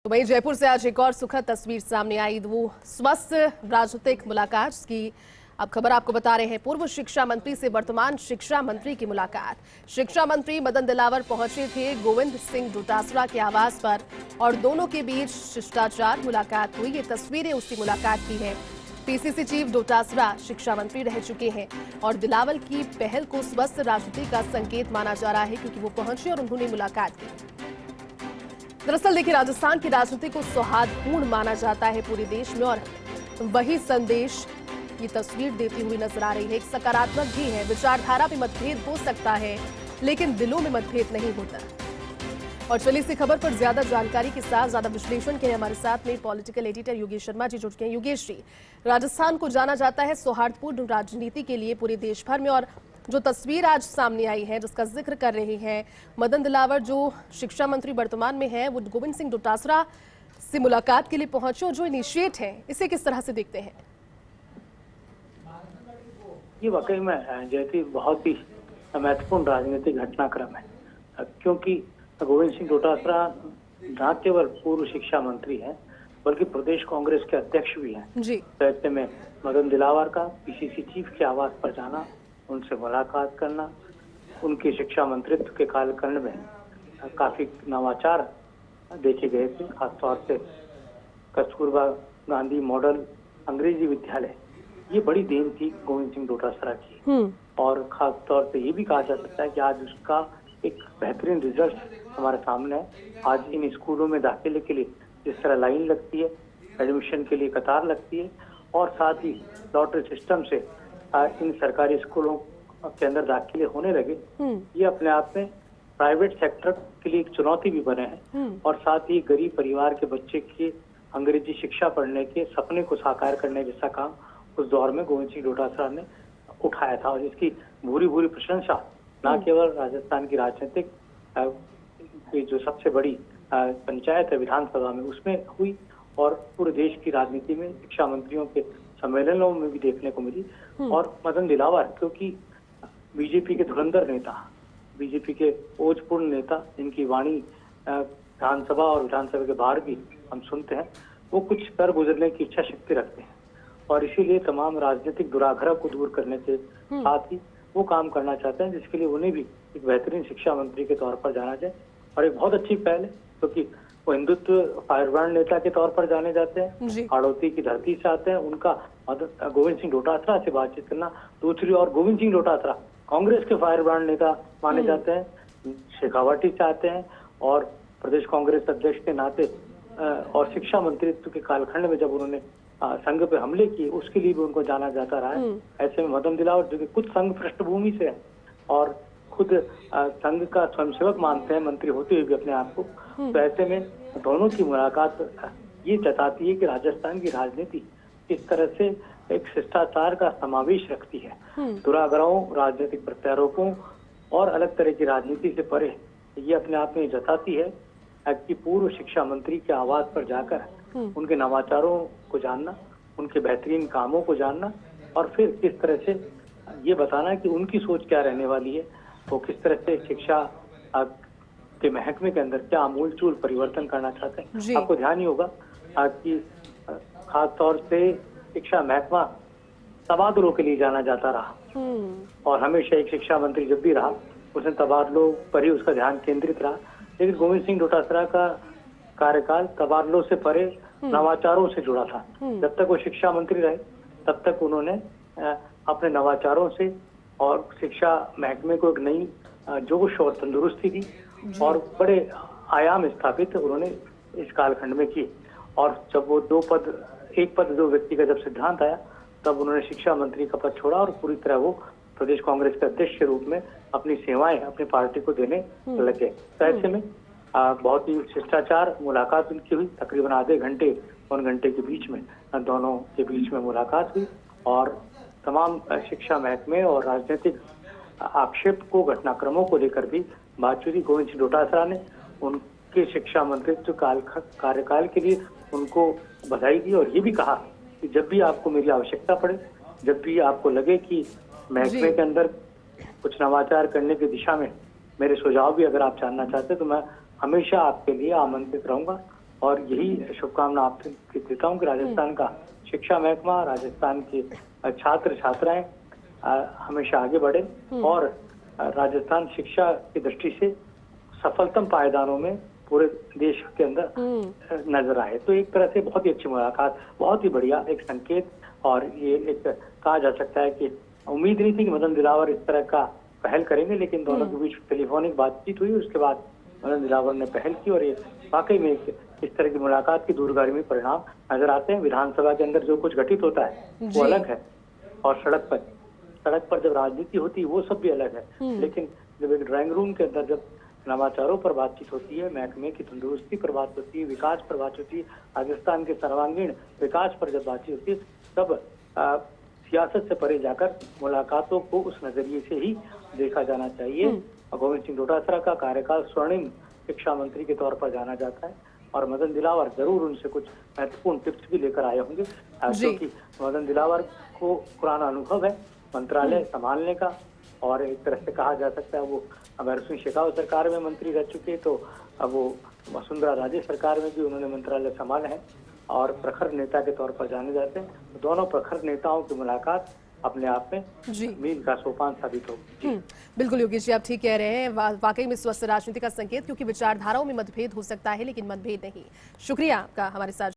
तो वहीं जयपुर से आज एक और सुखद तस्वीर सामने आई। वो स्वस्थ राजनीतिक मुलाकात की अब खबर आपको बता रहे हैं। पूर्व शिक्षा मंत्री से वर्तमान शिक्षा मंत्री की मुलाकात। शिक्षा मंत्री मदन दिलावर पहुंचे थे गोविंद सिंह डोटासरा के आवास पर और दोनों के बीच शिष्टाचार मुलाकात हुई। ये तस्वीरें उसी मुलाकात की है। पीसीसी चीफ डोटासरा शिक्षा मंत्री रह चुके हैं और दिलावर की पहल को स्वस्थ राजनीति का संकेत माना जा रहा है, क्योंकि वो पहुंचे और उन्होंने मुलाकात की। दरअसल देखिए, राजस्थान की राजनीति को सौहार्दपूर्ण माना जाता है पूरे देश में, और वही संदेश ये तस्वीर देती हुई नजर आ रही है। एक सकारात्मक भी है। विचारधारा में मतभेद हो सकता है, लेकिन दिलों में मतभेद नहीं होता। और चलिए इसी खबर पर ज्यादा जानकारी के साथ, ज्यादा विश्लेषण के लिए हमारे साथ में पॉलिटिकल एडिटर योगेश शर्मा जी जुड़ गए हैं। योगेश जी, राजस्थान को जाना जाता है सौहार्दपूर्ण राजनीति के लिए पूरे देश भर में, और जो तस्वीर आज सामने आई है जिसका जिक्र कर रही है मदन दिलावर, जो शिक्षा मंत्री वर्तमान में है, वो गोविंद सिंह डोटासरा से मुलाकात के लिए पहुंचे और जो इनिशिएट है, इसे किस तरह से देखते हैं? ये वाकई में जैसी बहुत ही महत्वपूर्ण राजनीतिक घटनाक्रम है, क्योंकि गोविंद सिंह डोटासरा न केवल पूर्व शिक्षा मंत्री हैं, बल्कि प्रदेश कांग्रेस के अध्यक्ष भी हैं। तो ऐसे में मदन दिलावर का पीसीसी चीफ के आवास पर जाना, उनसे मुलाकात करना, उनके शिक्षा मंत्रित्व के कालखंड में काफी नवाचार देखे गए थे। खासतौर से कस्तूरबा गांधी मॉडल अंग्रेजी विद्यालय, ये बड़ी देन थी गोविंद सिंह डोटासरा की। और खास तौर से ये भी कहा जा सकता है कि आज उसका एक बेहतरीन रिजल्ट हमारे सामने है। आज इन स्कूलों में दाखिले के लिए जिस तरह लाइन लगती है, एडमिशन के लिए कतार लगती है, और साथ ही लॉटरी सिस्टम से इन सरकारी स्कूलों के अंदर दाखिले होने लगे, ये अपने आप में प्राइवेट सेक्टर के लिए एक चुनौती भी बने हैं। और साथ ही गरीब परिवार के बच्चे के अंग्रेजी शिक्षा पढ़ने के सपने को साकार करने जैसा काम उस दौर में गोविंद सिंह डोटासरा ने उठाया था, और इसकी भूरी भूरी प्रशंसा न केवल राजस्थान की राजनीतिक जो सबसे बड़ी पंचायत है विधानसभा में, उसमें हुई, और पूरे देश की राजनीति में शिक्षा मंत्रियों के सम्मेलनों में भी देखने को मिली। और मदन दिलावर, क्योंकि बीजेपी के धुरंधर नेता, बीजेपी के ओजपूर्ण नेता, जिनकी वाणी विधानसभा और विधानसभा के बाहर भी हम सुनते हैं, वो कुछ कर गुजरने की इच्छा शक्ति रखते हैं, और इसीलिए तमाम राजनीतिक दुराग्रह को दूर करने के साथ ही वो काम करना चाहते हैं, जिसके लिए उन्हें भी एक बेहतरीन शिक्षा मंत्री के तौर पर जाना जाए। और एक बहुत अच्छी पहल है, क्योंकि वो हिंदुत्व फायरब्रांड नेता के तौर पर जाने जाते हैं, हाड़ौती की धरती से आते हैं। उनका गोविंद सिंह डोटासरा से बातचीत करना। दूसरी ओर गोविंद सिंह डोटासरा कांग्रेस के फायरब्रांड नेता माने जाते हैं, शेखावाटी से आते हैं, और प्रदेश कांग्रेस अध्यक्ष के नाते और शिक्षा मंत्रित्व के कालखंड में जब उन्होंने संघ पे हमले किए, उसके लिए भी उनको जाना जाता रहा है। ऐसे में मदन दिलावर, जो कि खुद संघ पृष्ठभूमि से है और खुद संघ का स्वयंसेवक मानते हैं, मंत्री होते हुए भी अपने आप को, तो ऐसे में दोनों की मुलाकात ये जताती है कि राजस्थान की राजनीति इस तरह से एक शिष्टाचार का समावेश रखती है। दुराग्रहों, राजनीतिक प्रत्यारोपों और अलग तरह की राजनीति से परे ये अपने आप में जताती है कि पूर्व शिक्षा मंत्री के आवास पर जाकर उनके नवाचारों को जानना, उनके बेहतरीन कामों को जानना, और फिर किस तरह से ये बताना कि उनकी सोच क्या रहने वाली है, वो किस तरह से शिक्षा के महकमे के अंदर क्या आमूलचूल परिवर्तन करना चाहते हैं। आपको ध्यान ही होगा कि खास तौर से शिक्षा महकमा तबादलों के लिए जाना जाता रहा, और हमेशा एक शिक्षा मंत्री जब भी रहा उसने तबादलों पर ही उसका ध्यान केंद्रित रहा। लेकिन गोविंद सिंह डोटासरा का कार्यकाल तबादलों से परे नवाचारों से जुड़ा था। जब तक वो शिक्षा मंत्री रहे तब तक उन्होंने अपने नवाचारों से और शिक्षा महकमे को एक नई जोश और तंदुरुस्ती दी, और बड़े आयाम स्थापित उन्होंने इस कालखंड में किए। और जब वो एक पद दो व्यक्ति का जब सिद्धांत आया, तब उन्होंने शिक्षा मंत्री का पद छोड़ा और पूरी तरह वो प्रदेश कांग्रेस के अध्यक्ष के रूप में अपनी सेवाएं अपनी पार्टी को देने लगे। तो ऐसे में बहुत ही शिष्टाचार मुलाकात उनकी हुई। तकरीबन आधे घंटे 1 घंटे के बीच में दोनों के बीच में मुलाकात हुई, और तमाम शिक्षा महकमे और राजनीतिक आक्षेप को, घटनाक्रमों को लेकर भी बातचीत हुई। गोविंद सिंह डोटासरा ने उनके शिक्षा मंत्रित्व कार्यकाल के लिए उनको बधाई दी, और ये भी कहा कि जब भी आपको मेरी आवश्यकता पड़े, जब भी आपको लगे कि महकमे के अंदर कुछ नवाचार करने की दिशा में मेरे सुझाव भी अगर आप जानना चाहते हैं, तो मैं हमेशा आपके लिए आमंत्रित रहूंगा। और यही शुभकामना आपसे देता हूँ कि राजस्थान का शिक्षा महकमा, राजस्थान के छात्र छात्राएं हमेशा आगे बढ़े और राजस्थान शिक्षा की दृष्टि से सफलतम पायदानों में पूरे देश के अंदर नजर आए। तो एक तरह से बहुत ही अच्छी मुलाकात, बहुत ही बढ़िया एक संकेत, और ये एक कहा जा सकता है कि उम्मीद नहीं थी कि मदन दिलावर इस तरह का पहल करेंगे, लेकिन दोनों के बीच टेलीफोनिक बातचीत हुई, उसके बाद मदन दिलावर ने पहल की और ये वाकई में इस तरह की मुलाकात की दूरगामी परिणाम नजर आते हैं। विधानसभा के अंदर जो कुछ घटित होता है वो अलग है, और सड़क पर जब राजनीति होती है वो सब भी अलग है, लेकिन जब एक ड्राइंग रूम के अंदर जब नवाचारों पर बातचीत होती है, महकमे की तंदुरुस्ती पर बात होती है, विकास पर बात होती है, राजस्थान के सर्वांगीण विकास पर जब बातचीत होती है, तब सियासत से परे जाकर मुलाकातों को उस नजरिए से ही देखा जाना चाहिए। गोविंद सिंह डोटासरा का कार्यकाल स्वर्णिम शिक्षा मंत्री के तौर पर जाना जाता है, और मदन दिलावर जरूर उनसे कुछ महत्वपूर्ण टिप्स भी लेकर आए होंगे, क्योंकि मदन दिलावर को पुराना अनुभव है मंत्रालय संभालने का, और एक तरह से कहा जा सकता है वो भैरव सिंह शेखावत सरकार में मंत्री रह चुके, तो अब वो वसुंधरा राजे सरकार में भी उन्होंने मंत्रालय संभाला है और प्रखर नेता के तौर पर जाने जाते हैं। तो दोनों प्रखर नेताओं की मुलाकात अपने आप में मील का सोपान साबित होगी। बिल्कुल योगेश जी, आप ठीक कह रहे हैं। वाकई में स्वस्थ राजनीति का संकेत, क्योंकि विचारधाराओं में मतभेद हो सकता है लेकिन मतभेद नहीं। शुक्रिया आपका हमारे साथ